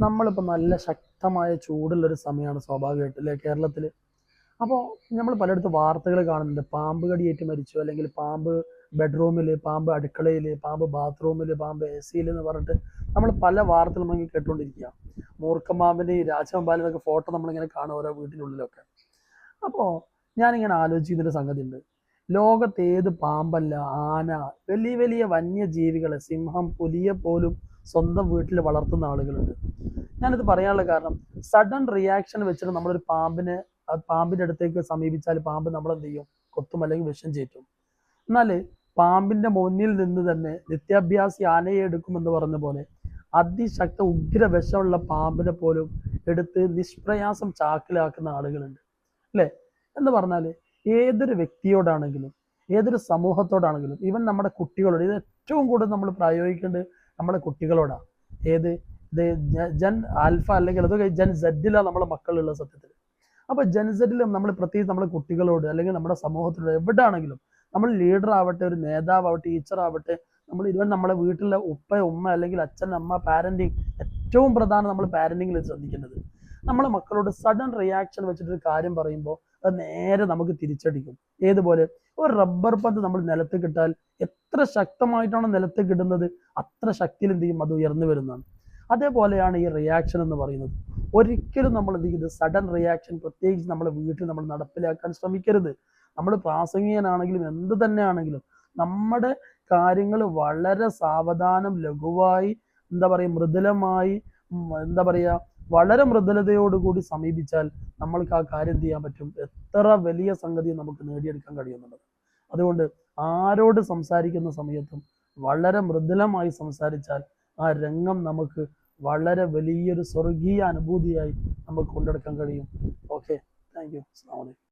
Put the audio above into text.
നമ്മളിപ്പോൾ നല്ല ശക്തമായ ചൂടുള്ളൊരു സമയമാണ് സ്വാഭാവികമായിട്ട് അല്ലേ കേരളത്തിൽ. അപ്പോൾ നമ്മൾ പലയിടത്ത് വാർത്തകൾ കാണുന്നുണ്ട്, പാമ്പ് കടിയേറ്റ് മരിച്ചു, അല്ലെങ്കിൽ പാമ്പ് ബെഡ്റൂമിൽ, പാമ്പ് അടുക്കളയിൽ, പാമ്പ് ബാത്റൂമിൽ, പാമ്പ് എ സിയിൽ എന്ന് പറഞ്ഞിട്ട് നമ്മൾ പല വാർത്തകൾ നമ്മൾ കേട്ടുകൊണ്ടിരിക്കുക. മൂർഖൻ പാമ്പിൻ്റെ ഈ രാജവെമ്പാലൊക്കെ ഫോട്ടോ നമ്മളിങ്ങനെ കാണും ഓരോ വീട്ടിനുള്ളിലൊക്കെ. അപ്പോൾ ഞാനിങ്ങനെ ആലോചിക്കുന്നൊരു സംഗതി ഉണ്ട്. ലോകത്ത് ഏത് പാമ്പല്ല, ആന, വലിയ വലിയ വന്യജീവികളെ, സിംഹം, പുലിയെ പോലും സ്വന്തം വീട്ടിൽ വളർത്തുന്ന ആളുകളുണ്ട്. ഞാനിത് പറയാനുള്ള കാരണം, സഡൻ റിയാക്ഷൻ വെച്ചിട്ട് നമ്മളൊരു പാമ്പിന്റെ അടുത്തേക്ക് സമീപിച്ചാൽ പാമ്പ് നമ്മളെന്ത് ചെയ്യും? കൊത്തും, അല്ലെങ്കിൽ വിഷം ചേറ്റും. എന്നാൽ പാമ്പിന്റെ മുന്നിൽ നിന്ന് തന്നെ നിത്യാഭ്യാസി ആനയെ എടുക്കുമെന്ന് പറഞ്ഞ പോലെ അതിശക്ത ഉഗ്ര വിഷമുള്ള പാമ്പിനെ പോലും എടുത്ത് നിഷ്പ്രയാസം ചാക്കിലാക്കുന്ന ആളുകളുണ്ട് അല്ലേ? എന്ന് പറഞ്ഞാൽ ഏതൊരു വ്യക്തിയോടാണെങ്കിലും, ഏതൊരു സമൂഹത്തോടാണെങ്കിലും, ഈവൻ നമ്മുടെ കുട്ടികളോട്, ഇത് ഏറ്റവും കൂടുതൽ നമ്മൾ പ്രായോഗിക്കേണ്ടത് നമ്മുടെ കുട്ടികളോടാണ്. ഏത് ഇത് ജൻ ആൽഫ അല്ലെങ്കിൽ അതൊക്കെ ജൻ സെഡിലാണ് നമ്മളെ മക്കളുള്ള സത്യത്തിൽ. അപ്പൊ ജൻ സെഡിലും നമ്മൾ പ്രത്യേകിച്ച് നമ്മുടെ കുട്ടികളോട് അല്ലെങ്കിൽ നമ്മുടെ സമൂഹത്തിലൂടെ എവിടെയാണെങ്കിലും, നമ്മൾ ലീഡർ ആവട്ടെ, ഒരു നേതാവട്ടെ, ടീച്ചർ ആവട്ടെ, നമ്മൾ ഈവൻ നമ്മുടെ വീട്ടിലെ ഉപ്പ ഉമ്മ അല്ലെങ്കിൽ അച്ഛൻ അമ്മ, പാരന്റിങ്, ഏറ്റവും പ്രധാനം നമ്മൾ പാരന്റിങ്ങിൽ ശ്രദ്ധിക്കേണ്ടത്, നമ്മളെ മക്കളോട് സഡൻ റിയാക്ഷൻ വെച്ചിട്ടൊരു കാര്യം പറയുമ്പോൾ അത് നേരെ നമുക്ക് തിരിച്ചടിക്കും. ഏതുപോലെ ഒരു റബ്ബർ പന്ത് നമ്മൾ നിലത്ത് കിട്ടാൽ എത്ര ശക്തമായിട്ടാണ് നിലത്ത് കിടുന്നത്, അത്ര ശക്തിയിൽ എന്ത് ചെയ്യും? അത് ഉയർന്നു വരുന്നതാണ്. അതേപോലെയാണ് ഈ റിയാക്ഷൻ എന്ന് പറയുന്നത്. ഒരിക്കലും നമ്മൾ എന്ത് ചെയ്ത് സഡൻ റിയാക്ഷൻ പ്രത്യേകിച്ച് നമ്മുടെ വീട്ടിൽ നമ്മൾ നടപ്പിലാക്കാൻ ശ്രമിക്കരുത്. നമ്മൾ പ്രാസംഗികനാണെങ്കിലും എന്ത് തന്നെയാണെങ്കിലും നമ്മുടെ കാര്യങ്ങൾ വളരെ സാവധാനം, ലഘുവായി, എന്താ പറയുക, മൃദുലമായി, എന്താ പറയുക, വളരെ മൃദുലതയോടുകൂടി സമീപിച്ചാൽ നമ്മൾക്ക് ആ കാര്യം എന്ത് ചെയ്യാൻ പറ്റും? എത്ര വലിയ സംഗതി നമുക്ക് നേടിയെടുക്കാൻ കഴിയുന്നുള്ളത്. അതുകൊണ്ട് ആരോട് സംസാരിക്കുന്ന സമയത്തും വളരെ മൃദുലമായി സംസാരിച്ചാൽ ആ രംഗം നമുക്ക് വളരെ വലിയൊരു സ്വർഗീയ അനുഭൂതിയായി നമുക്ക് കൊണ്ടെടുക്കാൻ കഴിയും. Okay, thank you. അസ്സലാമു അലൈക്കും.